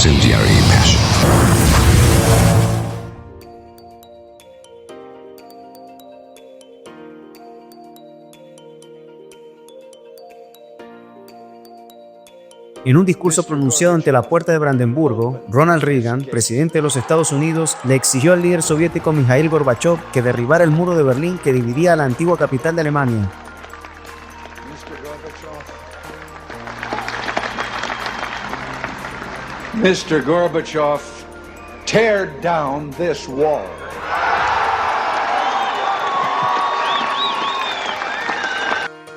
incendiary passion. En un discurso pronunciado ante la Puerta de Brandenburgo, Ronald Reagan, presidente de los Estados Unidos, le exigió al líder soviético Mikhail Gorbachev que derribara el muro de Berlín que dividía a la antigua capital de Alemania. Mr. Gorbachev, tear down this wall.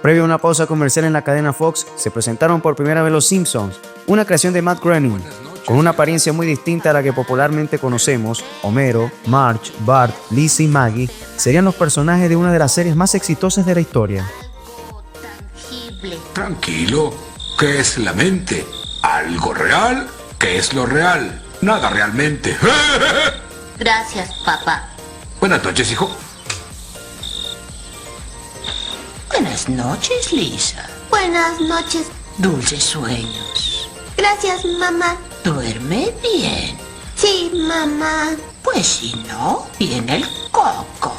Previo a una pausa comercial en la cadena Fox, se presentaron por primera vez Los Simpsons, una creación de Matt Groening, con una apariencia muy distinta a la que popularmente conocemos. Homero, Marge, Bart, Lisa y Maggie serían los personajes de una de las series más exitosas de la historia. Tranquilo, ¿qué es la mente? ¿Algo real? ¿Qué es lo real? Nada realmente. Gracias, papá. Buenas noches, hijo. Buenas noches, Lisa. Buenas noches. Dulces sueños. Gracias, mamá. Duerme bien. Sí, mamá. Pues si no, viene el coco.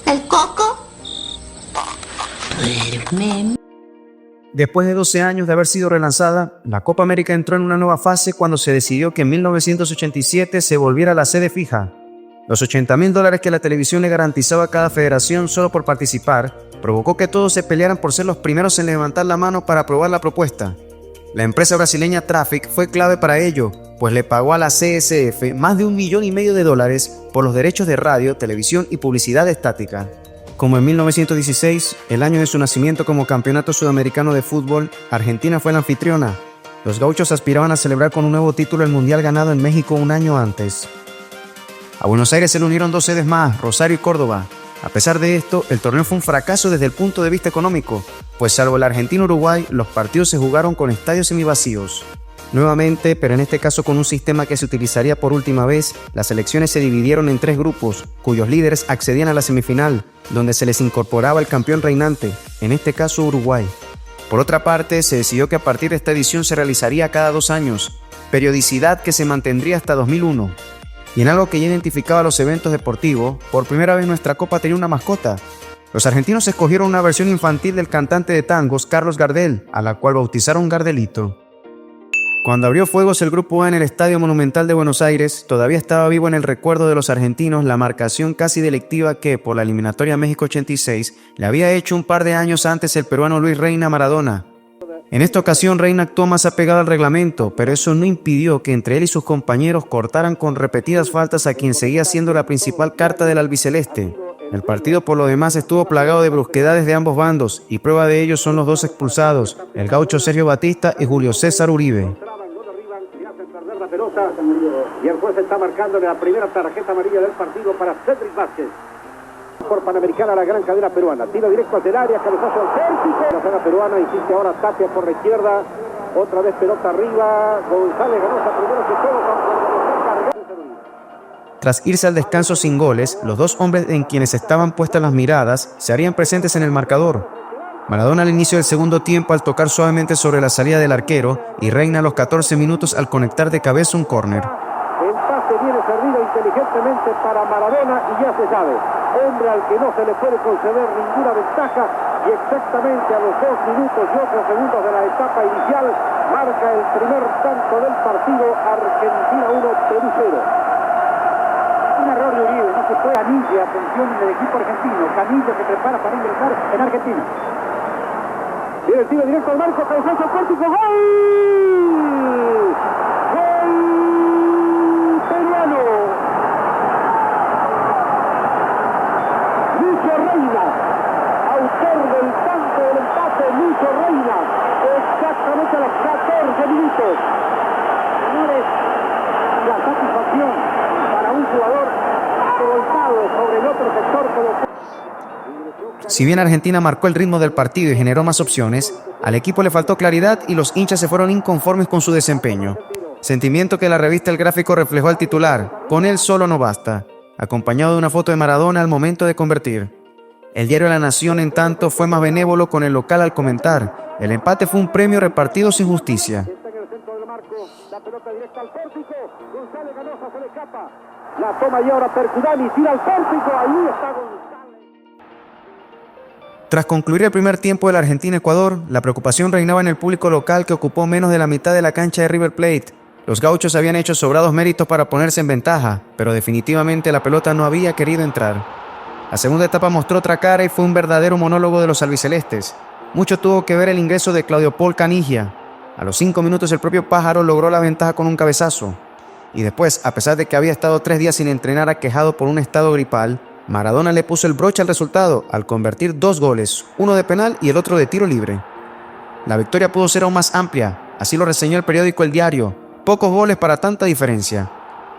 ¿El coco? Duerme. Después de 12 años de haber sido relanzada, la Copa América entró en una nueva fase cuando se decidió que en 1987 se volviera a la sede fija. Los $80,000 que la televisión le garantizaba a cada federación solo por participar provocó que todos se pelearan por ser los primeros en levantar la mano para aprobar la propuesta. La empresa brasileña Traffic fue clave para ello, pues le pagó a la CSF más de $1,5 millones por los derechos de radio, televisión y publicidad estática. Como en 1916, el año de su nacimiento como campeonato sudamericano de fútbol, Argentina fue la anfitriona. Los gauchos aspiraban a celebrar con un nuevo título el mundial ganado en México un año antes. A Buenos Aires se le unieron 2 sedes más, Rosario y Córdoba. A pesar de esto, el torneo fue un fracaso desde el punto de vista económico, pues salvo el Argentina-Uruguay, los partidos se jugaron con estadios semivacíos. Nuevamente, pero en este caso con un sistema que se utilizaría por última vez, las selecciones se dividieron en 3 grupos, cuyos líderes accedían a la semifinal, donde se les incorporaba el campeón reinante, en este caso Uruguay. Por otra parte, se decidió que a partir de esta edición se realizaría cada 2 años, periodicidad que se mantendría hasta 2001. Y en algo que ya identificaba los eventos deportivos, por primera vez nuestra Copa tenía una mascota. Los argentinos escogieron una versión infantil del cantante de tangos Carlos Gardel, a la cual bautizaron Gardelito. Cuando abrió fuegos el Grupo A en el Estadio Monumental de Buenos Aires, todavía estaba vivo en el recuerdo de los argentinos la marcación casi delictiva que, por la eliminatoria México 86, le había hecho un par de años antes el peruano Luis Reina Maradona. En esta ocasión Reina actuó más apegado al reglamento, pero eso no impidió que entre él y sus compañeros cortaran con repetidas faltas a quien seguía siendo la principal carta del albiceleste. El partido por lo demás estuvo plagado de brusquedades de ambos bandos, y prueba de ello son los 2 expulsados, el gaucho Sergio Batista y Julio César Uribe. Y el juez está marcándole la primera tarjeta amarilla del partido para Cedric Vázquez. Por Panamericana, la gran cadena peruana. Tiro directo hacia el área, cabezazo al cértico. La saga peruana, insiste ahora Tapia por la izquierda. Otra vez pelota arriba. González Ganosa primero que todo. Tras irse al descanso sin goles, los 2 hombres en quienes estaban puestas las miradas se harían presentes en el marcador. Maradona al inicio del segundo tiempo al tocar suavemente sobre la salida del arquero y Reina a los 14 minutos al conectar de cabeza un córner. El pase viene servido inteligentemente para Maradona y ya se sabe. Hombre al que no se le puede conceder ninguna ventaja y exactamente a los 2 minutos y 8 segundos de la etapa inicial marca el primer tanto del partido. Argentina 1, Perú 0. Un error de Uribe, no se puede. Canilla, atención del equipo argentino. Canilla se prepara para ingresar en Argentina. Viene el tiro directo al marco, cabezazo corto, ¡gol! ¡Gol peruano! Lucho Reina, autor del tanto del empate, Lucho Reina, exactamente a los 14 minutos. Señores, la satisfacción para un jugador volcado sobre el otro sector como... Si bien Argentina marcó el ritmo del partido y generó más opciones, al equipo le faltó claridad y los hinchas se fueron inconformes con su desempeño. Sentimiento que la revista El Gráfico reflejó al titular, con él solo no basta, acompañado de una foto de Maradona al momento de convertir. El diario La Nación, en tanto, fue más benévolo con el local al comentar: el empate fue un premio repartido sin justicia. La toma y ahora Percudani, tira al pórtico, ahí está González. Tras concluir el primer tiempo del Argentina-Ecuador, la preocupación reinaba en el público local que ocupó menos de la mitad de la cancha de River Plate. Los gauchos habían hecho sobrados méritos para ponerse en ventaja, pero definitivamente la pelota no había querido entrar. La segunda etapa mostró otra cara y fue un verdadero monólogo de los albicelestes. Mucho tuvo que ver el ingreso de Claudio Paul Canigia. A los 5 minutos el propio Pájaro logró la ventaja con un cabezazo. Y después, a pesar de que había estado 3 días sin entrenar aquejado por un estado gripal, Maradona le puso el broche al resultado al convertir 2 goles, uno de penal y el otro de tiro libre. La victoria pudo ser aún más amplia, así lo reseñó el periódico El Diario. Pocos goles para tanta diferencia.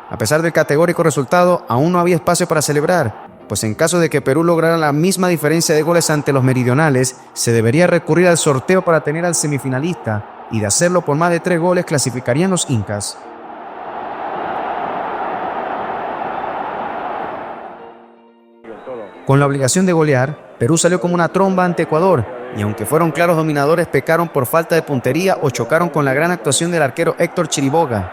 A pesar del categórico resultado, aún no había espacio para celebrar, pues en caso de que Perú lograra la misma diferencia de goles ante los meridionales, se debería recurrir al sorteo para tener al semifinalista, y de hacerlo por más de 3 goles clasificarían los incas. Con la obligación de golear, Perú salió como una tromba ante Ecuador, y aunque fueron claros dominadores, pecaron por falta de puntería o chocaron con la gran actuación del arquero Héctor Chiriboga.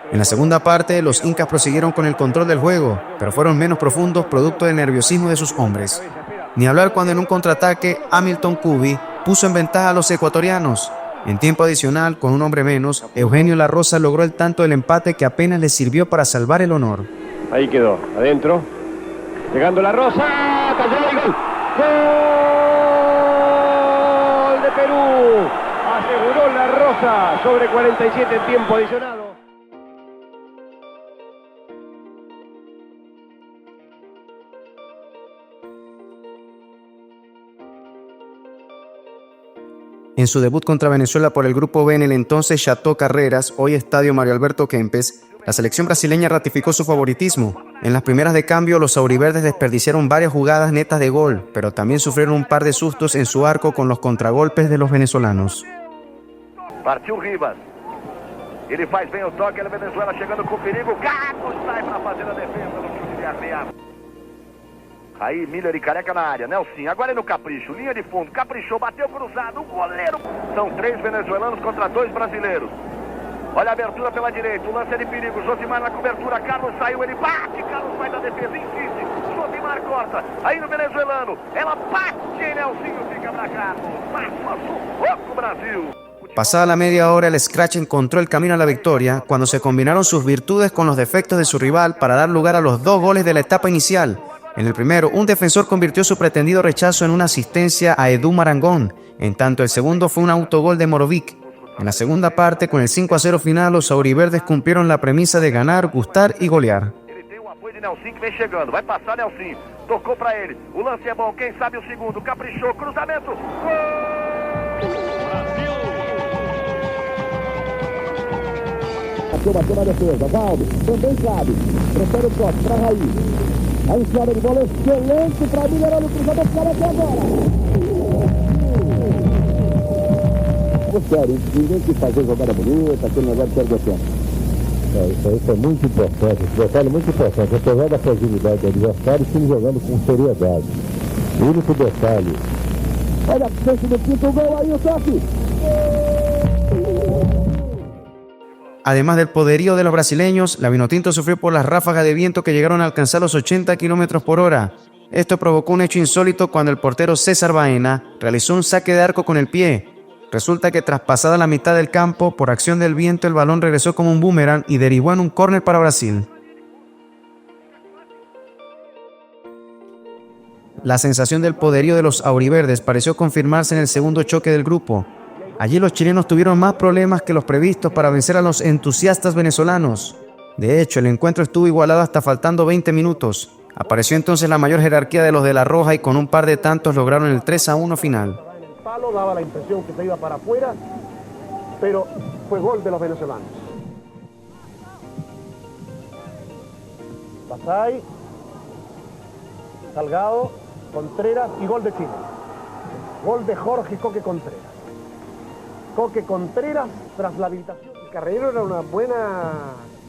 En la segunda parte, los incas prosiguieron con el control del juego, pero fueron menos profundos producto del nerviosismo de sus hombres. Ni hablar cuando en un contraataque, Hamilton Cubi puso en ventaja a los ecuatorianos. En tiempo adicional, con un hombre menos, Eugenio La Rosa logró el tanto del empate que apenas le sirvió para salvar el honor. Ahí quedó, adentro. Llegando La Rosa, cayó el gol. ¡Gol de Perú! Aseguró La Rosa sobre 47 en tiempo adicionado. En su debut contra Venezuela por el Grupo B en el entonces Chateau Carreras, hoy Estadio Mario Alberto Kempes, la selección brasileña ratificó su favoritismo. En las primeras de cambio, los auriverdes desperdiciaron varias jugadas netas de gol, pero también sufrieron un par de sustos en su arco con los contragolpes de los venezolanos. Partiu Rivas. Ele faz bem o toque, a Venezuela chegando com perigo. Gato sai para fazer a defesa no chute de arreia. Aí Miller e Careca na área, Nelson, agora é no capricho, linha de fundo, caprichou, bateu cruzado, o goleiro. São 3 venezuelanos contra 2 brasileiros. Olha a abertura pela direita, o lance é de perigo, Josimar na cobertura, Carlos saiu, ele bate, Carlos sai da defesa, insiste, Josimar corta, aí no venezuelano, ela bate, Nelsinho fica pra Carlos, passa, sufoco Brasil. Pasada la media hora, el Scratch encontró el camino a la victoria cuando se combinaron sus virtudes con los defectos de su rival para dar lugar a los 2 goles de la etapa inicial. En el primero, un defensor convirtió su pretendido rechazo en una asistencia a Edu Marangón, en tanto el segundo fue un autogol de Morovic. En la segunda parte, con el 5-0 final, los auriverdes cumplieron la premisa de ganar, gustar y golear. Ele tem o apoio de Nelson que vem chegando, vai passar Nelson, tocou pra ele, o lance é bom, quem sabe o segundo, caprichou, cruzamento, gol! Bateu na defesa, Valdo, também sabe, prefere o toque pra Raí. A enfiada de bola excelente para Miller, olha o cruzamento, para até agora. Sério, ninguém quis fazer jogada bonita, aquele negócio de perder tempo. Isso é muito importante, esse detalhe é muito importante. Apesar da fragilidade do adversário, o time jogando com seriedade. O único detalhe. Olha a frente do quinto gol aí, o toque. Además del poderío de los brasileños, la Vinotinto sufrió por las ráfagas de viento que llegaron a alcanzar los 80 km por hora. Esto provocó un hecho insólito cuando el portero César Baena realizó un saque de arco con el pie. Resulta que tras pasada la mitad del campo, por acción del viento, el balón regresó como un boomerang y derivó en un córner para Brasil. La sensación del poderío de los auriverdes pareció confirmarse en el segundo choque del grupo. Allí los chilenos tuvieron más problemas que los previstos para vencer a los entusiastas venezolanos. De hecho, el encuentro estuvo igualado hasta faltando 20 minutos. Apareció entonces la mayor jerarquía de los de La Roja y con un par de tantos lograron el 3-1 final. El palo daba la impresión que se iba para afuera, pero fue gol de los venezolanos. Basay, Salgado, Contreras y gol de Chile. Gol de Jorge Coque Contreras. Coque Contreras tras la habilitación. El Carrero era una buena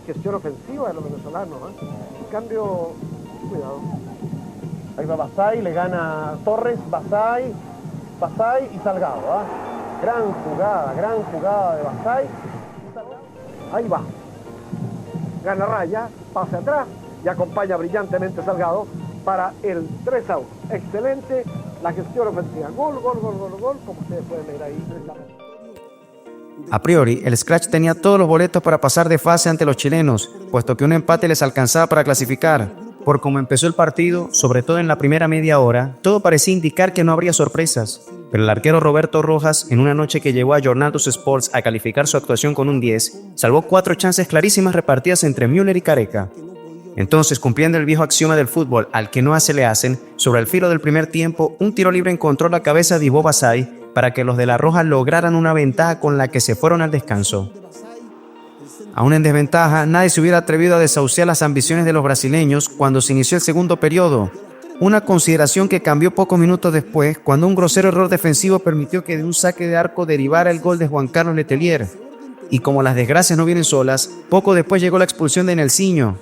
gestión ofensiva de los venezolanos, ¿eh? En cambio, cuidado. Ahí va Basay, le gana Torres, Basay y Salgado, ¿eh? Gran jugada de Basay. Ahí va. Gana Raya, pase atrás, y acompaña brillantemente Salgado para el 3-1. Excelente la gestión ofensiva. Gol, como ustedes pueden leer ahí. A priori, el Scratch tenía todos los boletos para pasar de fase ante los chilenos, puesto que un empate les alcanzaba para clasificar. Por cómo empezó el partido, sobre todo en la primera media hora, todo parecía indicar que no habría sorpresas. Pero el arquero Roberto Rojas, en una noche que llevó a Jornados Sports a calificar su actuación con un 10, salvó 4 chances clarísimas repartidas entre Müller y Careca. Entonces, cumpliendo el viejo axioma del fútbol al que no se le hacen, sobre el filo del primer tiempo, un tiro libre encontró la cabeza de Ivo Basay para que los de la Roja lograran una ventaja con la que se fueron al descanso. Aún en desventaja, nadie se hubiera atrevido a desahuciar las ambiciones de los brasileños cuando se inició el segundo periodo, una consideración que cambió pocos minutos después cuando un grosero error defensivo permitió que de un saque de arco derivara el gol de Juan Carlos Letelier. Y como las desgracias no vienen solas, poco después llegó la expulsión de Nelsinho.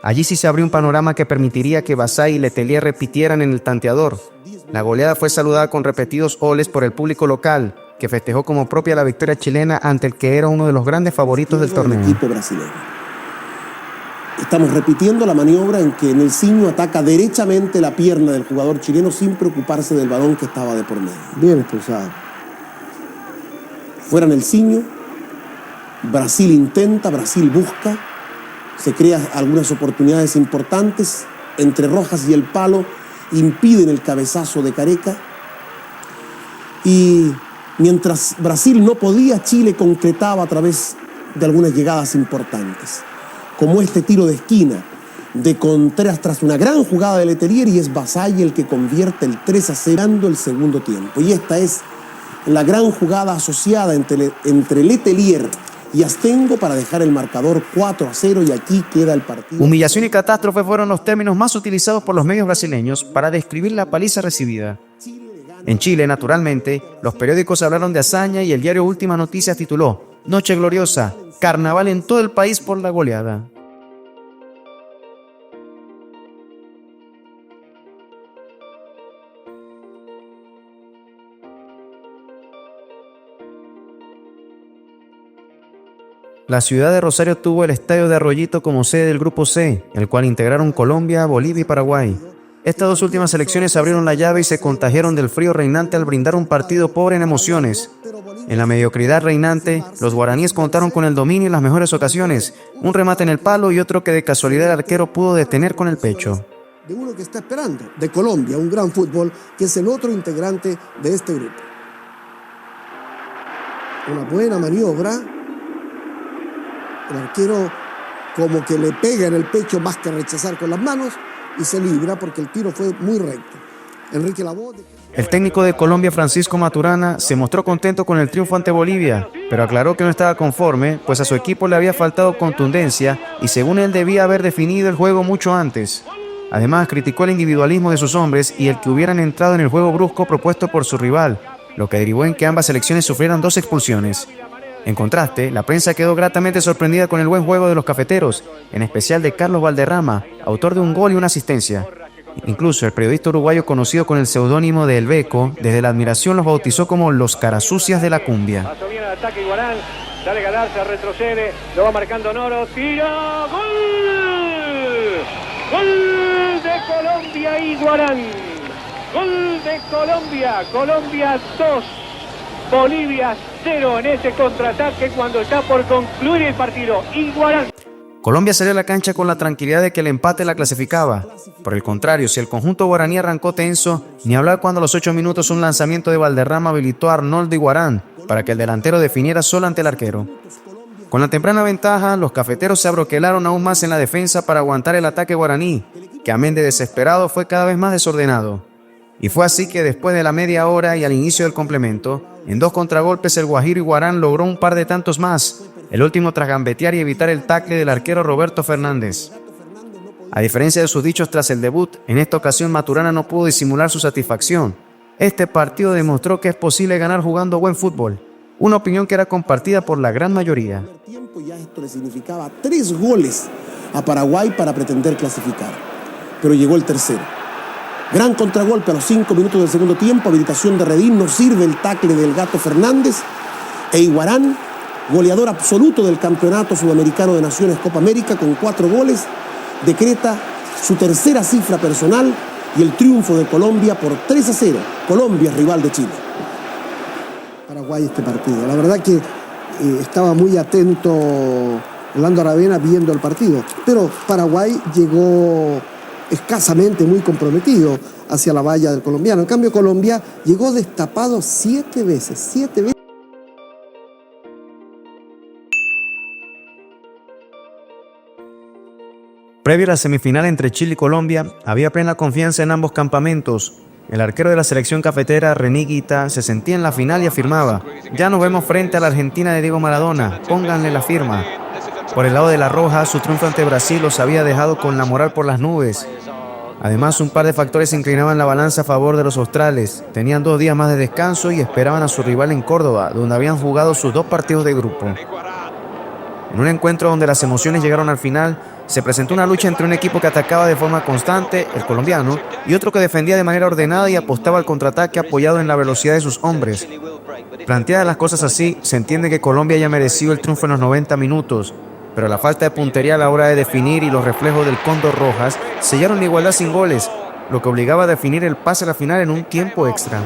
Allí sí se abrió un panorama que permitiría que Basay y Letelier repitieran en el tanteador. La goleada fue saludada con repetidos oles por el público local, que festejó como propia la victoria chilena ante el que era uno de los grandes favoritos del torneo. Equipo brasileño. Estamos repitiendo la maniobra en que Nelsinho ataca derechamente la pierna del jugador chileno sin preocuparse del balón que estaba de por medio. Bien expulsado. Fuera Nelsinho, Brasil intenta, Brasil busca, se crean algunas oportunidades importantes, entre Rojas y el palo impiden el cabezazo de Careca, y mientras Brasil no podía, Chile concretaba a través de algunas llegadas importantes, como este tiro de esquina de Contreras tras una gran jugada de Letelier, y es Basay el que convierte el 3-0 el segundo tiempo. Y esta es la gran jugada asociada entre Letelier y Astengo para dejar el marcador 4-0, y aquí queda el partido. Humillación y catástrofe fueron los términos más utilizados por los medios brasileños para describir la paliza recibida. En Chile, naturalmente, los periódicos hablaron de hazaña y el diario Últimas Noticias tituló "Noche gloriosa, carnaval en todo el país por la goleada". La ciudad de Rosario tuvo el estadio de Arroyito como sede del Grupo C, el cual integraron Colombia, Bolivia y Paraguay. Estas dos últimas selecciones abrieron la llave y se contagiaron del frío reinante al brindar un partido pobre en emociones. En la mediocridad reinante, los guaraníes contaron con el dominio en las mejores ocasiones, un remate en el palo y otro que de casualidad el arquero pudo detener con el pecho. De uno que está esperando, de Colombia, un gran fútbol, que es el otro integrante de este grupo. Una buena maniobra. El arquero como que le pega en el pecho más que rechazar con las manos y se libra porque el tiro fue muy recto. Enrique Lavoe. El técnico de Colombia, Francisco Maturana, se mostró contento con el triunfo ante Bolivia, pero aclaró que no estaba conforme, pues a su equipo le había faltado contundencia y según él debía haber definido el juego mucho antes. Además, criticó el individualismo de sus hombres y el que hubieran entrado en el juego brusco propuesto por su rival, lo que derivó en que ambas selecciones sufrieran 2 expulsiones. En contraste, la prensa quedó gratamente sorprendida con el buen juego de los cafeteros, en especial de Carlos Valderrama, autor de un gol y una asistencia. Incluso el periodista uruguayo conocido con el seudónimo de El Beco, desde la admiración los bautizó como los carasucias de la cumbia. Pasó bien el ataque Iguarán, sale Galarza, retrocede, lo va marcando Noro, tira, ¡gol! ¡Gol de Colombia, Iguarán! ¡Gol de Colombia! Colombia 2, Bolivia 0 en ese contraataque cuando está por concluir el partido. Iguarán. Colombia salió a la cancha con la tranquilidad de que el empate la clasificaba. Por el contrario, si el conjunto guaraní arrancó tenso, ni hablar cuando a los 8 minutos un lanzamiento de Valderrama habilitó a Arnoldo Iguarán para que el delantero definiera solo ante el arquero. Con la temprana ventaja, los cafeteros se abroquelaron aún más en la defensa para aguantar el ataque guaraní, que amén de desesperado fue cada vez más desordenado. Y fue así que después de la media hora y al inicio del complemento, en 2 contragolpes el guajiro Iguarán logró un par de tantos más, el último tras gambetear y evitar el tackle del arquero Roberto Fernández. A diferencia de sus dichos tras el debut, en esta ocasión Maturana no pudo disimular su satisfacción. Este partido demostró que es posible ganar jugando buen fútbol, una opinión que era compartida por la gran mayoría. Ya esto le significaba 3 goles a Paraguay para pretender clasificar, pero llegó el tercero. Gran contragolpe a los 5 minutos del segundo tiempo, habilitación de Redín, no sirve el tackle del Gato Fernández, e Iguarán, goleador absoluto del Campeonato Sudamericano de Naciones Copa América con 4 goles, decreta su tercera cifra personal y el triunfo de Colombia por 3-0. Colombia es rival de Chile. Paraguay este partido. La verdad que estaba muy atento Orlando Aravena viendo el partido, pero Paraguay llegó escasamente muy comprometido hacia la valla del colombiano. En cambio, Colombia llegó destapado 7 veces. Previo a la semifinal entre Chile y Colombia, había plena confianza en ambos campamentos. El arquero de la selección cafetera, René Higuita, se sentía en la final y afirmaba: ya nos vemos frente a la Argentina de Diego Maradona, pónganle la firma. Por el lado de la Roja, su triunfo ante Brasil los había dejado con la moral por las nubes. Además, un par de factores inclinaban la balanza a favor de los australes. Tenían 2 días más de descanso y esperaban a su rival en Córdoba, donde habían jugado sus 2 partidos de grupo. En un encuentro donde las emociones llegaron al final, se presentó una lucha entre un equipo que atacaba de forma constante, el colombiano, y otro que defendía de manera ordenada y apostaba al contraataque apoyado en la velocidad de sus hombres. Planteadas las cosas así, se entiende que Colombia haya merecido el triunfo en los 90 minutos, pero la falta de puntería a la hora de definir y los reflejos del Cóndor Rojas sellaron la igualdad sin goles, lo que obligaba a definir el pase a la final en un tiempo extra.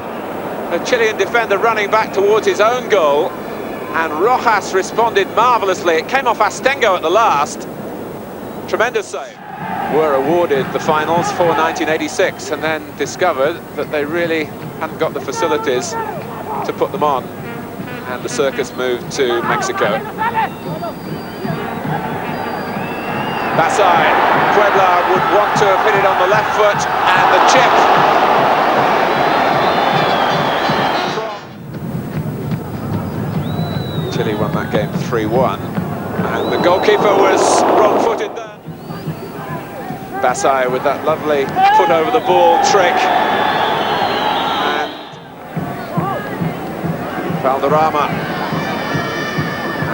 The Chilean defender running back towards his own goal, and Rojas responded marvelously. It came off Astengo at the last. Tremendous save. Were awarded the finals for 1986 and then discovered that they really hadn't got the facilities to put them on, and the circus moved to Mexico. Basay, Puebla would want to have hit it on the left foot, and the chip. Chile won that game 3-1, and the goalkeeper was wrong-footed there. Basay with that lovely foot over the ball trick, and Valderrama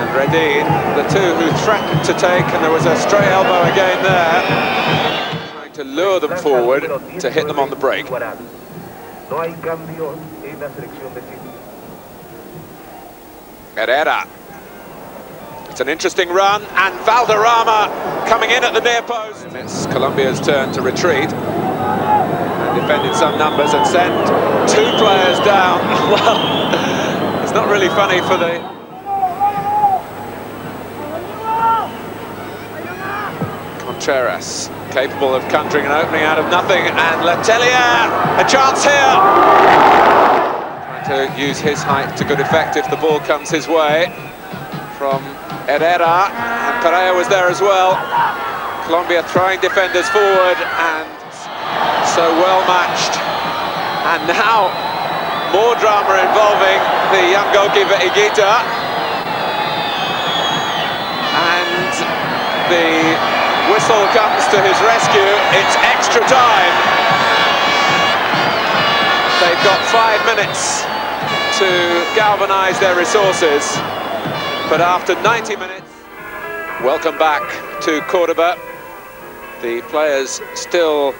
and Redin, the two who threatened to take, and there was a stray elbow again there, trying to lure them forward to hit them on the break. Herrera. It's an interesting run, and Valderrama coming in at the near post. It's Colombia's turn to retreat, and defend in some numbers and send 2 players down. Well, it's not really funny for the... Contreras, capable of conjuring an opening out of nothing, and Letelier, a chance here! Trying to use his height to good effect if the ball comes his way from Herrera, and Pereira was there as well. Colombia throwing defenders forward, and so well matched. And now more drama involving the young goalkeeper Higuita, and the whistle comes to his rescue. It's extra time. They've got 5 minutes to galvanize their resources. But after 90 minutes, welcome back to Cordoba. The players still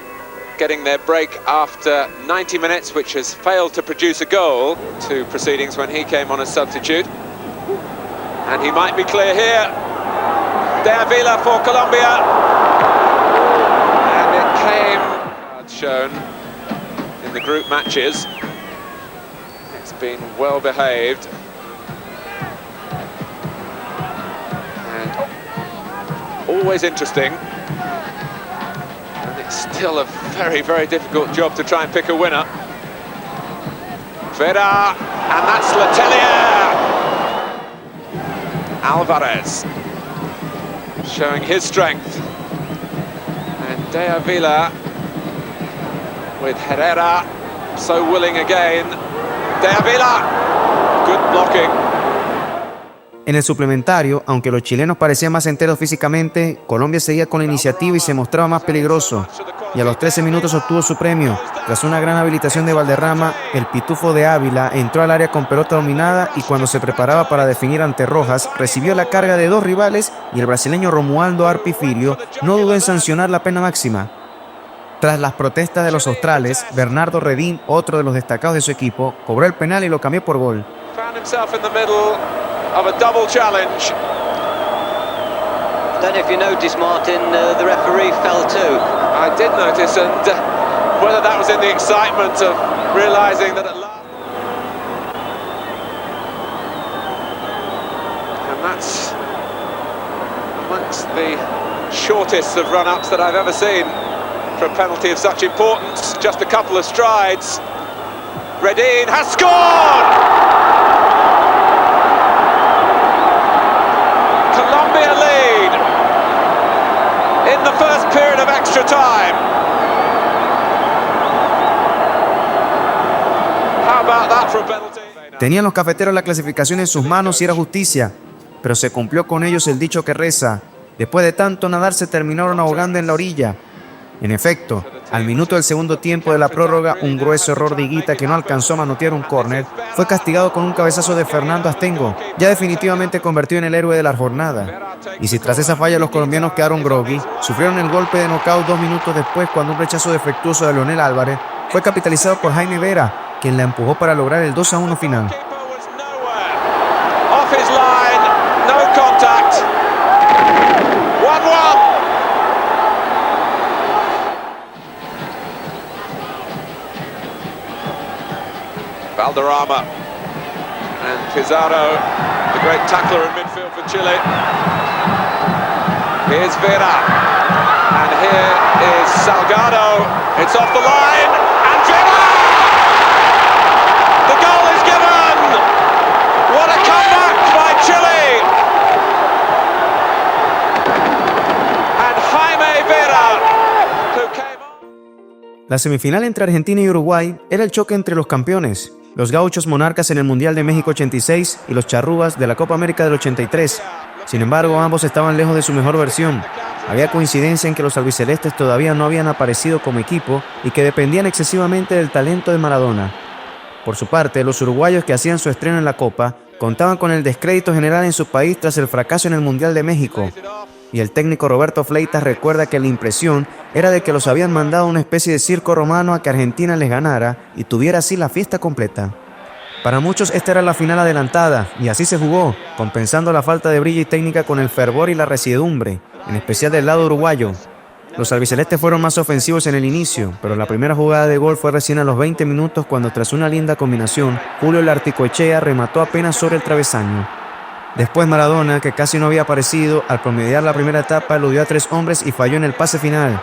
getting their break after 90 minutes, which has failed to produce a goal. 2 proceedings when he came on as substitute. And he might be clear here. De Avila for Colombia. And it came shown in the group matches. It's been well behaved. Always interesting, and it's still a very, very difficult job to try and pick a winner. Vera, and that's Letelier. Alvarez showing his strength, and De Avila with Herrera, so willing again. De Avila, good blocking. En el suplementario, aunque los chilenos parecían más enteros físicamente, Colombia seguía con la iniciativa y se mostraba más peligroso. Y a los 13 minutos obtuvo su premio. Tras una gran habilitación de Valderrama, el Pitufo de Ávila entró al área con pelota dominada y cuando se preparaba para definir ante Rojas, recibió la carga de 2 rivales y el brasileño Romualdo Arpi Filho no dudó en sancionar la pena máxima. Tras las protestas de los australes, Bernardo Redin, otro de los destacados de su equipo, cobró el penal y lo cambió por gol. Of a double challenge, Don't know if you noticed, Martin, the referee fell too. I did notice, and whether that was in the excitement of realising that at last... And that's amongst the shortest of run-ups that I've ever seen for a penalty of such importance. Just a couple of strides. Redin has scored! Colombia lead in the first period of extra time. How about that for a penalty? Tenían los cafeteros la clasificación en sus manos y era justicia, pero se cumplió con ellos el dicho que reza: después de tanto nadar se terminaron ahogando en la orilla. En efecto, al minuto del segundo tiempo de la prórroga, un grueso error de Higuita, que no alcanzó a manotear un córner, fue castigado con un cabezazo de Fernando Astengo, ya definitivamente convertido en el héroe de la jornada. Y si tras esa falla los colombianos quedaron groggy, sufrieron el golpe de nocaut 2 minutos después, cuando un rechazo defectuoso de Leonel Álvarez fue capitalizado por Jaime Vera, quien la empujó para lograr el 2-1 final. Off his line, no contact. 1-1. Valderrama and Pizarro, the great tackler in midfield for Chile. Here's Vera, and here is Salgado. It's off the line, and Vera! The goal is given! What a comeback by Chile! And Jaime Vera, who came on. La semifinal entre Argentina y Uruguay era el choque entre los campeones, los gauchos monarcas en el Mundial de México 86 y los charrúas de la Copa América del 83. Sin embargo, ambos estaban lejos de su mejor versión. Había coincidencia en que los albicelestes todavía no habían aparecido como equipo y que dependían excesivamente del talento de Maradona. Por su parte, los uruguayos, que hacían su estreno en la Copa, contaban con el descrédito general en su país tras el fracaso en el Mundial de México. Y el técnico Roberto Fleitas recuerda que la impresión era de que los habían mandado a una especie de circo romano a que Argentina les ganara y tuviera así la fiesta completa. Para muchos esta era la final adelantada, y así se jugó, compensando la falta de brillo y técnica con el fervor y la resiedumbre, en especial del lado uruguayo. Los albicelestes fueron más ofensivos en el inicio, pero la primera jugada de gol fue recién a los 20 minutos, cuando tras una linda combinación, Julio Larticoechea remató apenas sobre el travesaño. Después Maradona, que casi no había aparecido, al promediar la primera etapa eludió a 3 hombres y falló en el pase final.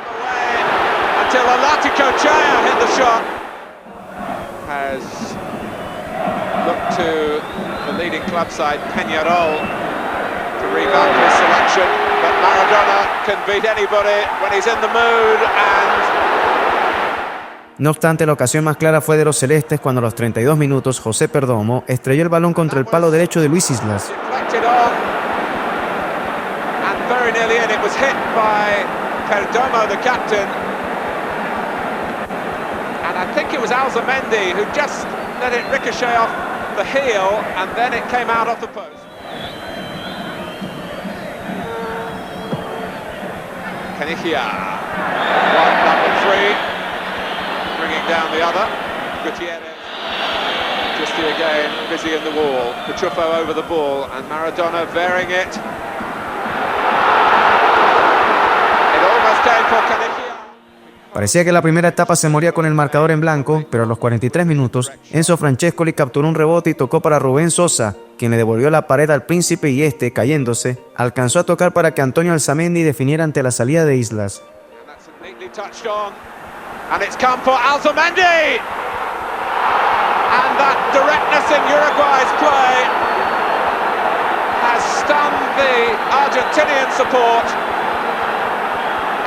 No obstante, la ocasión más clara fue de los celestes cuando a los 32 minutos José Perdomo estrelló el balón contra el palo derecho de Luis Islas. Down the other, Gutierrez, Justi again, busy in the wall, Pachufo over the ball, and Maradona bearing it. It almost came for Caniggia. Parecía que la primera etapa se moría con el marcador en blanco, pero a los 43 minutos, Enzo Francescoli capturó un rebote y tocó para Rubén Sosa, quien le devolvió la pared al príncipe y este, cayéndose, alcanzó a tocar para que Antonio Alzamendi definiera ante la salida de Islas. And it's come for Alzamendi! And that directness in Uruguay's play has stunned the Argentinian support.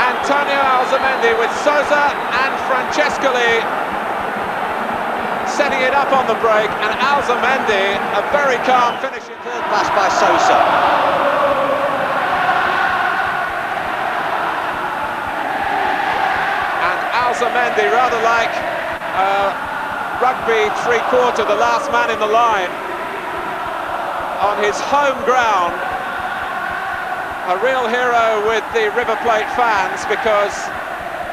Antonio Alzamendi with Sosa and Francescoli setting it up on the break, and Alzamendi, a very calm finish. Third pass by Sosa. Alzamendi, rather like rugby three-quarter, the last man in the line, on his home ground. A real hero with the River Plate fans, because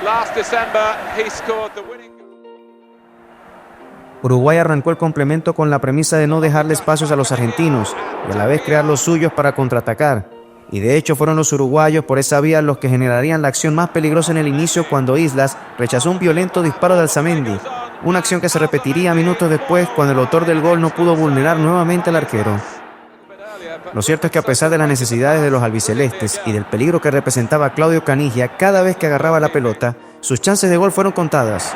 last December he scored the winning goal. Uruguay arrancó el complemento con la premisa de no dejarle espacios a los argentinos y a la vez crear los suyos para contraatacar. y de hecho fueron los uruguayos por esa vía los que generarían la acción más peligrosa en el inicio cuando Islas rechazó un violento disparo de Alzamendi, una acción que se repetiría minutos después cuando el autor del gol no pudo vulnerar nuevamente al arquero. Lo cierto es que a pesar de las necesidades de los albicelestes y del peligro que representaba Claudio Canigia cada vez que agarraba la pelota, sus chances de gol fueron contadas.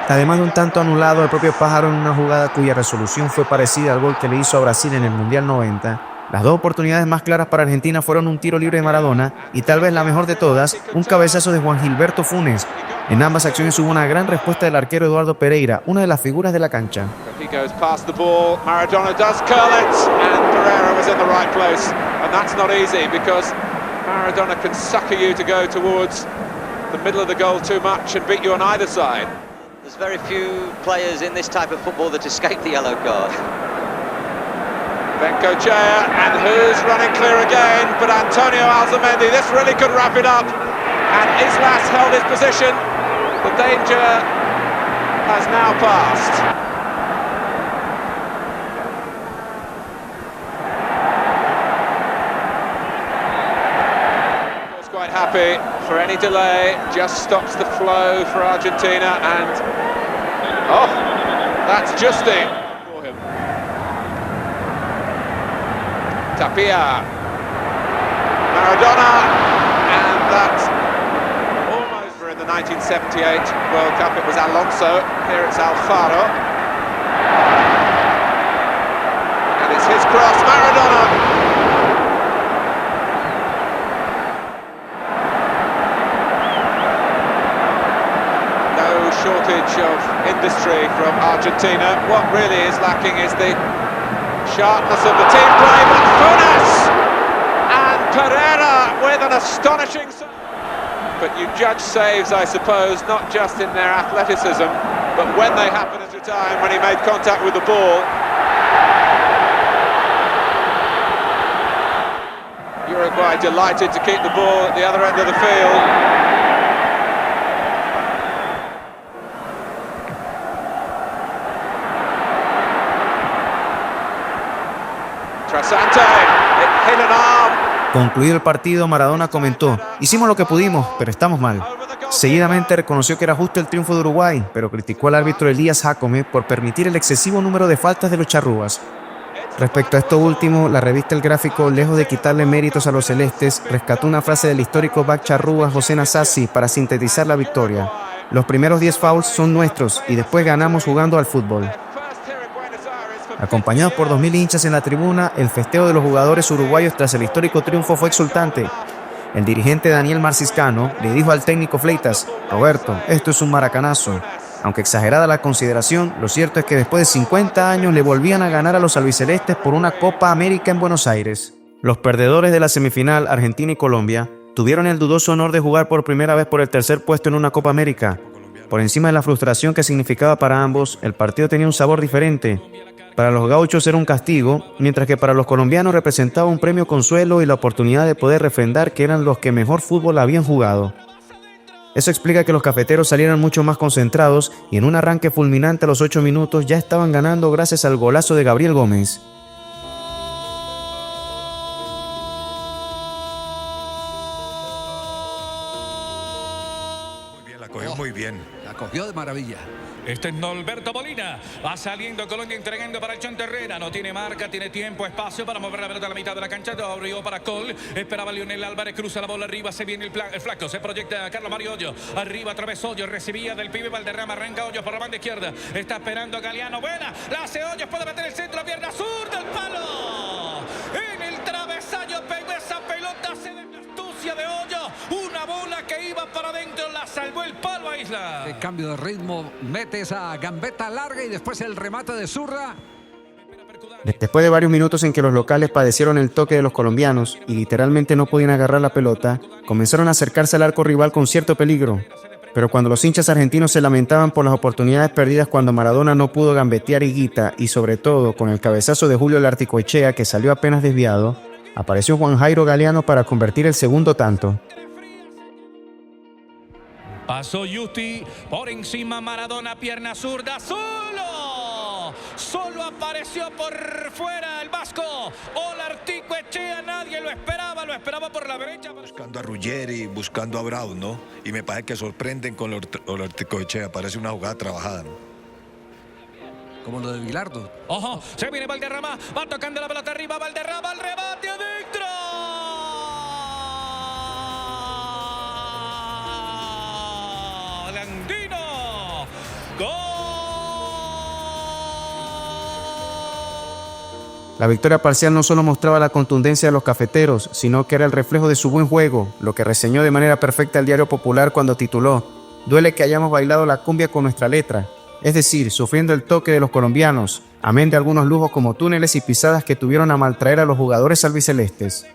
Además de un tanto anulado al propio Pájaro en una jugada cuya resolución fue parecida al gol que le hizo a Brasil en el Mundial 90, las dos oportunidades más claras para Argentina fueron un tiro libre de Maradona y tal vez la mejor de todas, un cabezazo de Juan Gilberto Funes. En ambas acciones hubo una gran respuesta del arquero Eduardo Pereira, una de las figuras de la cancha. He goes past the ball, Maradona does curl it, and Pereira was in the right place. And that's not easy because Maradona can sucker you to go towards the middle of the goal too much and beat you on either side. There's very few players in this type of football that escape the yellow card. Bengochea, and who's running clear again? But Antonio Alzamendi, this really could wrap it up. And Islas held his position. The danger has now passed. Was quite happy for any delay. Just stops the flow for Argentina, and oh, that's Justi for him. Tapia, Maradona, and that's almost in the 1978 World Cup. It was Alonso. Here it's Alfaro, and it's his cross. Maradona. No shortage of industry from Argentina. What really is lacking is the sharpness of the team play, but Funes and Pereira with an astonishing save. But you judge saves, I suppose, not just in their athleticism, but when they happen at a time when he made contact with the ball. Uruguay delighted to keep the ball at the other end of the field. Trasante, it hit an arm. Concluido el partido, Maradona comentó: hicimos lo que pudimos, pero estamos mal. Seguidamente reconoció que era justo el triunfo de Uruguay, pero criticó al árbitro Elías Jacome por permitir el excesivo número de faltas de los charrúas. Respecto a esto último, la revista El Gráfico, lejos de quitarle méritos a los celestes, rescató una frase del histórico back charrúa José Nasazzi para sintetizar la victoria: los primeros 10 fouls son nuestros y después ganamos jugando al fútbol. Acompañados por 2.000 hinchas en la tribuna, el festeo de los jugadores uruguayos tras el histórico triunfo fue exultante. El dirigente Daniel Marciscano le dijo al técnico Fleitas: Roberto, esto es un maracanazo. Aunque exagerada la consideración, lo cierto es que después de 50 años le volvían a ganar a los albicelestes por una Copa América en Buenos Aires. Los perdedores de la semifinal, Argentina y Colombia, tuvieron el dudoso honor de jugar por primera vez por el tercer puesto en una Copa América. Por encima de la frustración que significaba para ambos, el partido tenía un sabor diferente. Para los gauchos era un castigo, mientras que para los colombianos representaba un premio consuelo y la oportunidad de poder refrendar que eran los que mejor fútbol habían jugado. Eso explica que los cafeteros salieran mucho más concentrados y en un arranque fulminante a los 8 minutos ya estaban ganando gracias al golazo de Gabriel Gómez. Muy bien, la cogió muy bien. La cogió de maravilla. Este es Norberto Molina. Va saliendo Colombia, entregando para el Chonto Herrera. No tiene marca, tiene tiempo, espacio para mover la pelota a la mitad de la cancha. Abrió para Cole. Esperaba Lionel Álvarez, cruza la bola arriba. Se viene el flaco. Se proyecta Carlos Mario Hoyo. Arriba otra vez Hoyo. Recibía del pibe Valderrama. Arranca Hoyos por la banda izquierda. Está esperando a Galeano. Buena. La hace Hoyos. Puede meter el centro. Pierna sur del palo. En el travesaño pegó esa pelota. Se ve la astucia de Hoyo. Una bola que iba para adentro. La salvó el palo a Isla. El cambio de ritmo. Mete esa gambeta larga y después el remate de zurda. Después de varios minutos en que los locales padecieron el toque de los colombianos y literalmente no podían agarrar la pelota, comenzaron a acercarse al arco rival con cierto peligro. Pero cuando los hinchas argentinos se lamentaban por las oportunidades perdidas cuando Maradona no pudo gambetear higuita y sobre todo con el cabezazo de Julio Larticoechea que salió apenas desviado, apareció Juan Jairo Galeano para convertir el segundo tanto. Pasó Justi, por encima Maradona, pierna zurda, solo apareció por fuera el vasco. Olarticoechea, nadie lo esperaba, lo esperaba por la derecha. Buscando a Ruggeri, buscando a Brown, ¿no? Y me parece que sorprenden con Ortigoechea. Parece una jugada trabajada, ¿no? Como lo de Bilardo. Ojo, se viene Valderrama, va tocando la pelota arriba, Valderrama, el remate adentro. Landino. ¡Gol! La victoria parcial no solo mostraba la contundencia de los cafeteros, sino que era el reflejo de su buen juego, lo que reseñó de manera perfecta el Diario Popular cuando tituló: "Duele que hayamos bailado la cumbia con nuestra letra", es decir, sufriendo el toque de los colombianos, amén de algunos lujos como túneles y pisadas que tuvieron a maltraer a los jugadores albicelestes.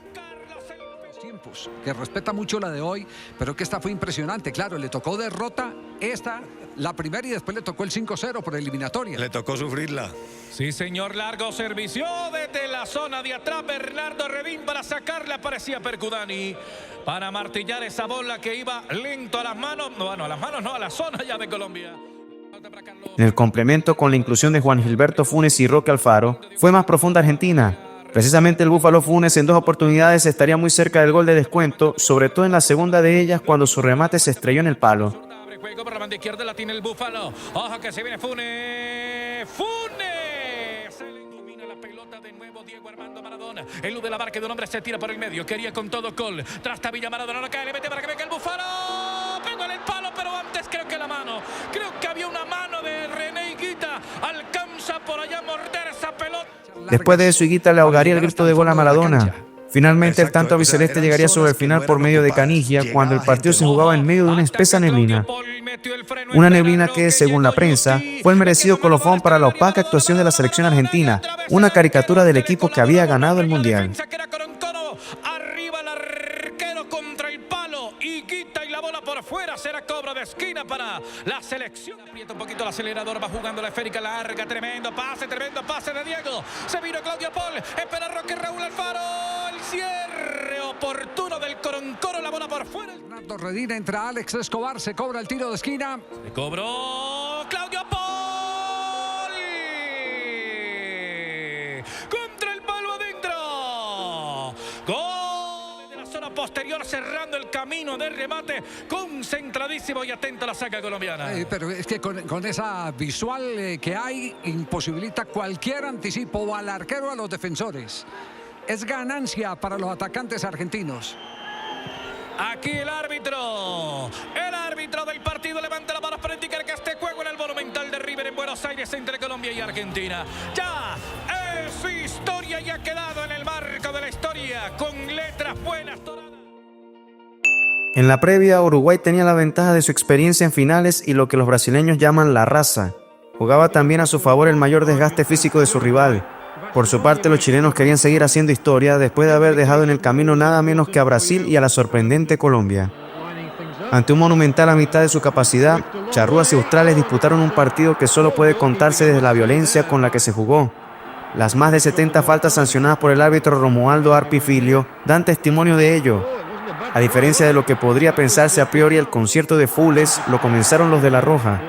Que respeta mucho la de hoy, pero que esta fue impresionante. Claro, le tocó derrota esta, la primera, y después le tocó el 5-0 por eliminatoria. Le tocó sufrirla. Sí, señor, largo servicio desde la zona de atrás. Bernardo Redín para sacarle, aparecía Percudani para martillar esa bola que iba lento a las manos. Bueno, a las manos no, a la zona ya de Colombia. En el complemento con la inclusión de Juan Gilberto Funes y Roque Alfaro, fue más profunda Argentina. Precisamente el Búfalo Funes en 2 oportunidades estaría muy cerca del gol de descuento, sobre todo en la segunda de ellas cuando su remate se estrelló en el palo. Juego por la banda izquierda, la tiene el Búfalo. Ojo que se viene Funes. ¡Funes! Se le ilumina la pelota de nuevo Diego Armando Maradona. Elude la barca de un hombre, se tira por el medio. Quería con todo Col. Trastabilla Maradona, no cae, le mete para que venga el Búfalo. Pegó en el palo, pero antes creo que la mano. Creo que había una mano de René Higuita. Alcanza por allá a morder esa pelota. Después de eso, Higuita le ahogaría el grito de gol a Maradona. Finalmente, el tanto albiceleste llegaría sobre el final por medio de Caniggia, cuando el partido se jugaba en medio de una espesa neblina. Una neblina que, según la prensa, fue el merecido colofón para la opaca actuación de la selección argentina, una caricatura del equipo que había ganado el Mundial. Arriba el arquero contra el palo. Higuita y la bola por fuera. Será cobro de esquina para la selección. Aprieta un poquito el acelerador. Va jugando la esférica larga. Tremendo pase de Diego. Se vino Claudio Paul. Espera Roque Raúl Alfaro. El cierre oportuno del Coroncoro. La bola por fuera. Bernardo Redín, entra Alex Escobar. Se cobra el tiro de esquina. Se cobró Claudio Paul. Contra el palo adentro. Gol de la zona posterior, cerrando el camino de remate, concentradísimo y atento a la saca colombiana. Pero es que con esa visual que hay, imposibilita cualquier anticipo o al arquero o a los defensores. Es ganancia para los atacantes argentinos. Aquí el árbitro del partido levanta la mano para indicar que este juego en el Monumental de River en Buenos Aires entre Colombia y Argentina ya es historia y ha quedado en el marco de la historia con letras buenas. En la previa, Uruguay tenía la ventaja de su experiencia en finales y lo que los brasileños llaman la raza. Jugaba también a su favor el mayor desgaste físico de su rival. Por su parte, los chilenos querían seguir haciendo historia después de haber dejado en el camino nada menos que a Brasil y a la sorprendente Colombia. Ante un Monumental a mitad de su capacidad, charrúas y australes disputaron un partido que solo puede contarse desde la violencia con la que se jugó. Las más de 70 faltas sancionadas por el árbitro Romualdo Arpi Filho dan testimonio de ello. A diferencia de lo que podría pensarse a priori, el concierto de Fules lo comenzaron los de La Roja.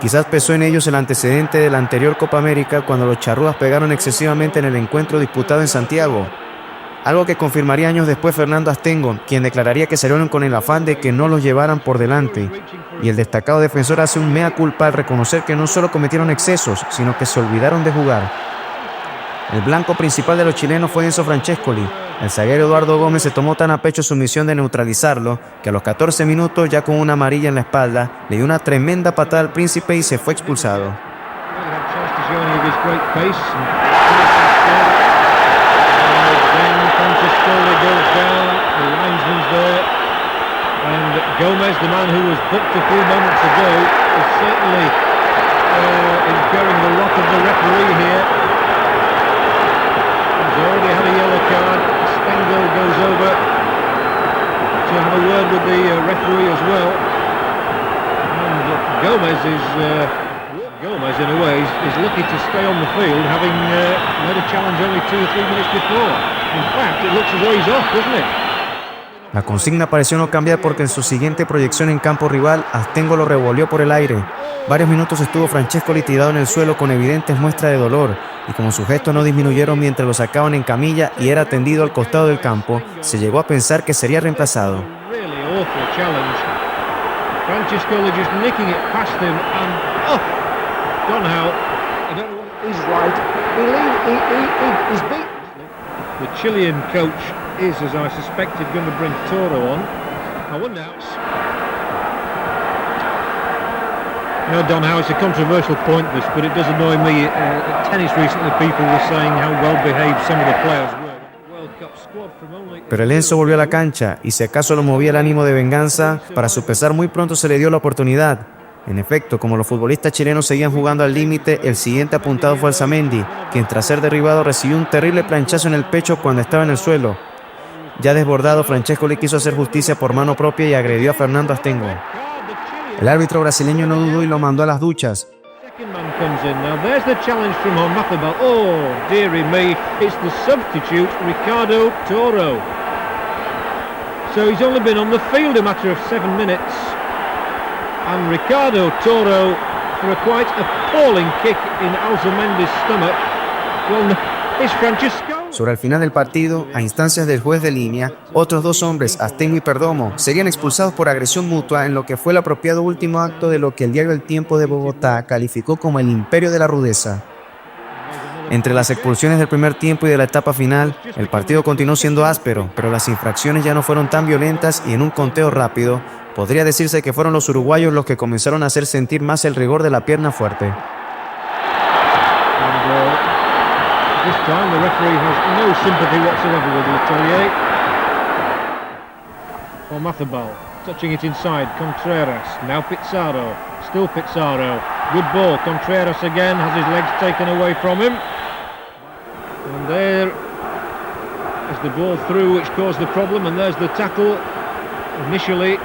Quizás pesó en ellos el antecedente de la anterior Copa América, cuando los charrúas pegaron excesivamente en el encuentro disputado en Santiago. Algo que confirmaría años después Fernando Astengo, quien declararía que salieron con el afán de que no los llevaran por delante. Y el destacado defensor hace un mea culpa al reconocer que no solo cometieron excesos, sino que se olvidaron de jugar. El blanco principal de los chilenos fue Enzo Francescoli. El zaguero Eduardo Gómez se tomó tan a pecho su misión de neutralizarlo, que a los 14 minutos, ya con una amarilla en la espalda, le dio una tremenda patada al príncipe y se fue expulsado. Gomez, the man who was booked a few moments ago, is certainly incurring the wrath of the referee here. He's already had a yellow card. Stengel goes over to have a word with the referee as well. And Gomez in a way, is lucky to stay on the field, having made a challenge only 2 or 3 minutes before. In fact, it looks as though he's off, doesn't it? La consigna pareció no cambiar porque en su siguiente proyección en campo rival, Astengo lo revolvió por el aire. Varios minutos estuvo Francescoli tirado en el suelo con evidentes muestras de dolor, y como sus gestos no disminuyeron mientras lo sacaban en camilla y era atendido al costado del campo, se llegó a pensar que sería reemplazado. Francescoli just nicking it past him and Donhow is right. He's beat. The Chilean coach is, as I suspected, going to bring Toro on. I wonder how it's... You know, Donhow, it's a controversial point this, but it does annoy me. At tennis recently, people were saying how well behaved some of the players were. World Cup squad from only... Pero el Enzo volvió a la cancha y si acaso lo movía el ánimo de venganza, para su pesar muy pronto se le dio la oportunidad. En efecto, como los futbolistas chilenos seguían jugando al límite, el siguiente apuntado fue Alzamendi, quien tras ser derribado recibió un terrible planchazo en el pecho cuando estaba en el suelo. Ya desbordado, Francescoli quiso hacer justicia por mano propia y agredió a Fernando Astengo. El árbitro brasileño no dudó y lo mandó a las duchas. Oh, dearie me, it's the substitute, Ricardo Toro. So he's only been on the field a matter of 7 minutes. And Ricardo Toro, for a quite appalling kick in Alzamendi's stomach, well, it's Francesco. Sobre el final del partido, a instancias del juez de línea, otros dos hombres, Astengo y Perdomo, serían expulsados por agresión mutua en lo que fue el apropiado último acto de lo que el diario El Tiempo de Bogotá calificó como el imperio de la rudeza. Entre las expulsiones del primer tiempo y de la etapa final, el partido continuó siendo áspero, pero las infracciones ya no fueron tan violentas y en un conteo rápido, podría decirse que fueron los uruguayos los que comenzaron a hacer sentir más el rigor de la pierna fuerte. This time the referee has no sympathy whatsoever with Letelier. Mathabal touching it inside, Contreras, now Pizarro, still Pizarro, good ball, Contreras again has his legs taken away from him. And there is the ball through which caused the problem, and there's the tackle initially,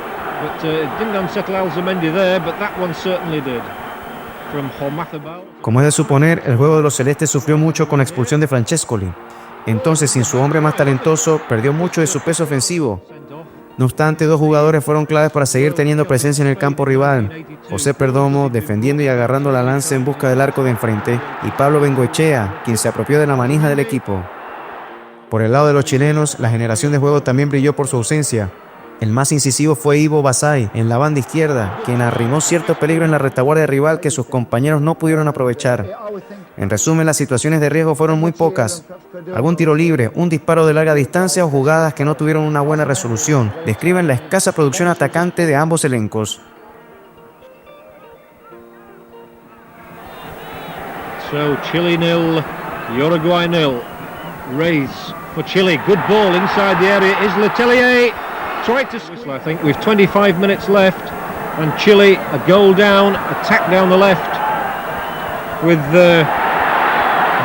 but it didn't unsettle Alzamendi there, but that one certainly did. Como es de suponer, el juego de los celestes sufrió mucho con la expulsión de Francescoli. Entonces, sin su hombre más talentoso, perdió mucho de su peso ofensivo. No obstante, dos jugadores fueron claves para seguir teniendo presencia en el campo rival. José Perdomo, defendiendo y agarrando la lanza en busca del arco de enfrente, y Pablo Bengoechea, quien se apropió de la manija del equipo. Por el lado de los chilenos, la generación de juego también brilló por su ausencia. El más incisivo fue Ivo Basay en la banda izquierda, quien arrimó cierto peligro en la retaguardia rival que sus compañeros no pudieron aprovechar. En resumen, las situaciones de riesgo fueron muy pocas. Algún tiro libre, un disparo de larga distancia o jugadas que no tuvieron una buena resolución describen la escasa producción atacante de ambos elencos. So Chile 0, Uruguay 0. Reyes for Chile, good ball inside the area is Letelier. Tried to whistle, I think, with 25 minutes left, and Chile a goal down, attack down the left with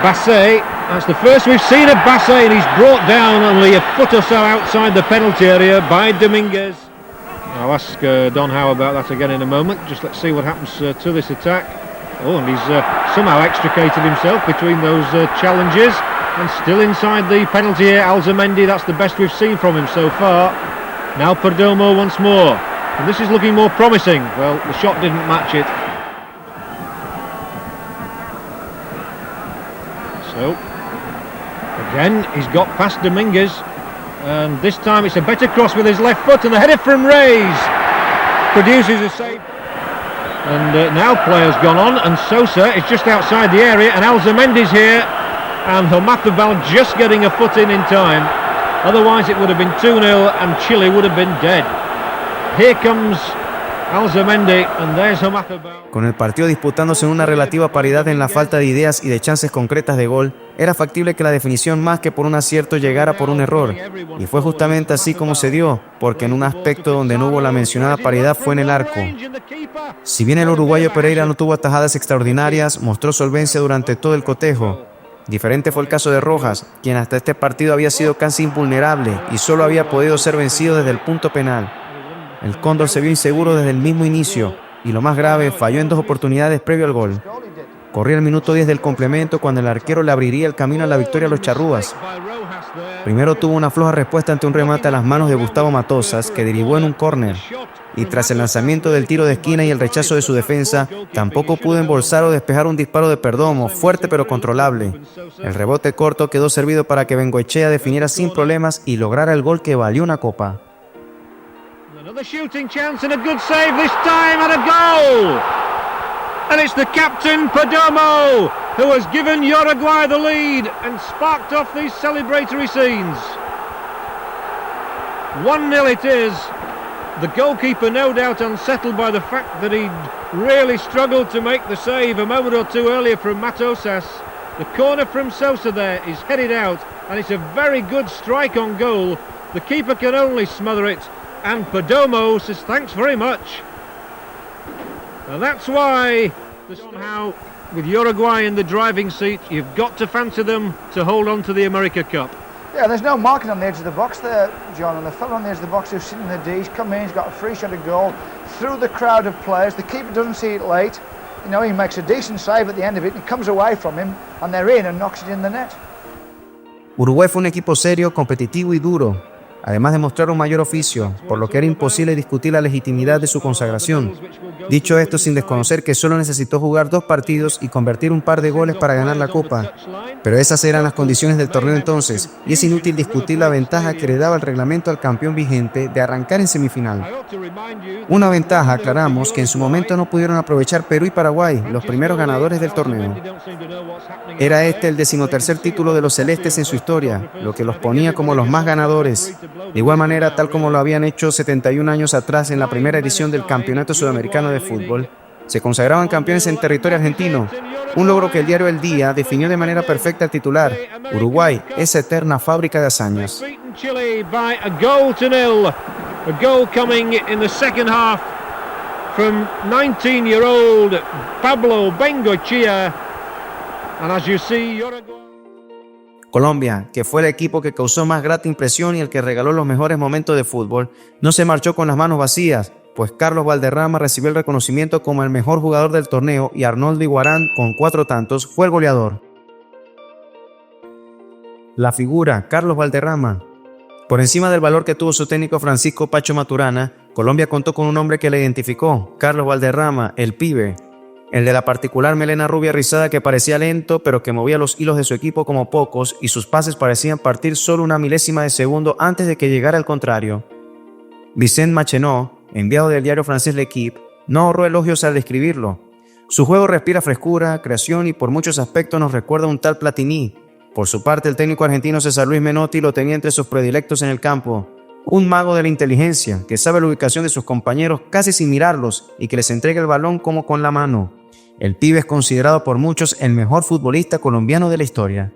Bassey. That's the first we've seen of Bassey, and he's brought down only a foot or so outside the penalty area by Dominguez. I'll ask Donhow about that again in a moment. Just let's see what happens to this attack. Oh, and he's somehow extricated himself between those challenges, and still inside the penalty area. Alzamendi, that's the best we've seen from him so far. Now Perdomo once more, and this is looking more promising. Well, the shot didn't match it. So, again, he's got past Dominguez, and this time it's a better cross with his left foot, and the header from Reyes produces a save. And now players gone on, and Sosa is just outside the area, and Alzamendi's here, and Homathabal just getting a foot in time. Otherwise it would have been 2-0 and Chile would have been dead. Here comes Alzamendi and there's Homathabal. Con el partido disputándose en una relativa paridad en la falta de ideas y de chances concretas de gol, era factible que la definición más que por un acierto llegara por un error. Y fue justamente así como se dio, porque en un aspecto donde no hubo la mencionada paridad fue en el arco. Si bien el uruguayo Pereira no tuvo atajadas extraordinarias, mostró solvencia durante todo el cotejo. Diferente fue el caso de Rojas, quien hasta este partido había sido casi invulnerable y solo había podido ser vencido desde el punto penal. El Cóndor se vio inseguro desde el mismo inicio y lo más grave, falló en 2 oportunidades previo al gol. Corría el minuto 10 del complemento cuando el arquero le abriría el camino a la victoria a los charrúas. Primero tuvo una floja respuesta ante un remate a las manos de Gustavo Matosas, que derivó en un córner. Y tras el lanzamiento del tiro de esquina y el rechazo de su defensa, tampoco pudo embolsar o despejar un disparo de Perdomo, fuerte pero controlable. El rebote corto quedó servido para que Bengoechea definiera sin problemas y lograra el gol que valió una copa. Another shooting chance and a good save this time and a goal! And it's the captain, Perdomo, who has given Uruguay the lead and sparked off these celebratory scenes. 1-0 it is. The goalkeeper no doubt unsettled by the fact that he'd really struggled to make the save a moment or two earlier from Matosas. The corner from Sosa there is headed out and it's a very good strike on goal. The keeper can only smother it and Perdomo says thanks very much. And that's why somehow with Uruguay in the driving seat you've got to fancy them to hold on to the America Cup. Yeah, there's no marking on the edge of the box there, John, and the fellow on the edge of the box who's sitting in the D, he's come in, he's got a free shot of goal through the crowd of players. The keeper doesn't see it late. You know, he makes a decent save at the end of it, and it comes away from him, and they're in and knocks it in the net. Uruguay fue un equipo serio, competitivo y duro, además de mostrar un mayor oficio, por lo que era imposible discutir la legitimidad de su consagración. Dicho esto sin desconocer que solo necesitó jugar 2 partidos y convertir un par de goles para ganar la Copa. Pero esas eran las condiciones del torneo entonces, y es inútil discutir la ventaja que le daba el reglamento al campeón vigente de arrancar en semifinal. Una ventaja, aclaramos, que en su momento no pudieron aprovechar Perú y Paraguay, los primeros ganadores del torneo. Era este el 13º título de los celestes en su historia, lo que los ponía como los más ganadores. De igual manera, tal como lo habían hecho 71 años atrás en la primera edición del Campeonato Sudamericano de Fútbol, se consagraban campeones en territorio argentino, un logro que el diario El Día definió de manera perfecta al titular: Uruguay, esa eterna fábrica de hazañas. A goal coming in the second half from 19-year-old Pablo Bengoechea, and as you see, Colombia, que fue el equipo que causó más grata impresión y el que regaló los mejores momentos de fútbol, no se marchó con las manos vacías, pues Carlos Valderrama recibió el reconocimiento como el mejor jugador del torneo y Arnoldo Iguarán, con 4 tantos, fue el goleador. La figura, Carlos Valderrama. Por encima del valor que tuvo su técnico Francisco Pacho Maturana, Colombia contó con un hombre que le identificó, Carlos Valderrama, el pibe. El de la particular melena rubia rizada que parecía lento, pero que movía los hilos de su equipo como pocos, y sus pases parecían partir solo una milésima de segundo antes de que llegara el contrario. Vicente Machenot, enviado del diario francés L'Equipe, no ahorró elogios al describirlo. Su juego respira frescura, creación y por muchos aspectos nos recuerda a un tal Platini. Por su parte, el técnico argentino César Luis Menotti lo tenía entre sus predilectos en el campo. Un mago de la inteligencia, que sabe la ubicación de sus compañeros casi sin mirarlos y que les entrega el balón como con la mano. El pibe es considerado por muchos el mejor futbolista colombiano de la historia.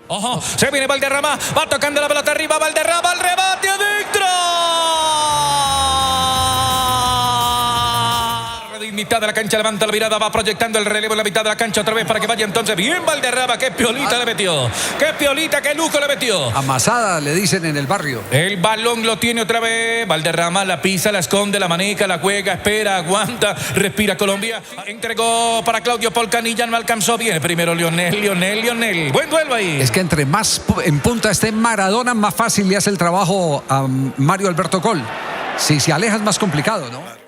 Ojo, se viene Valderrama, va tocando la pelota arriba, Valderrama, el remate adentro. Mitad de la cancha, levanta la mirada, va proyectando el relevo en la mitad de la cancha otra vez para que vaya entonces bien Valderrama. Qué piolita le metió, qué piolita, qué lujo le metió. Amasada le dicen en el barrio. El balón lo tiene otra vez Valderrama, la pisa, la esconde, la maneja, la juega, espera, aguanta, respira Colombia. Entregó para Claudio Polcanilla, no alcanzó bien. Primero Lionel. Buen duelo ahí. Es que entre más en punta esté Maradona, más fácil le hace el trabajo a Mario Alberto Col. Si se aleja es más complicado, ¿no?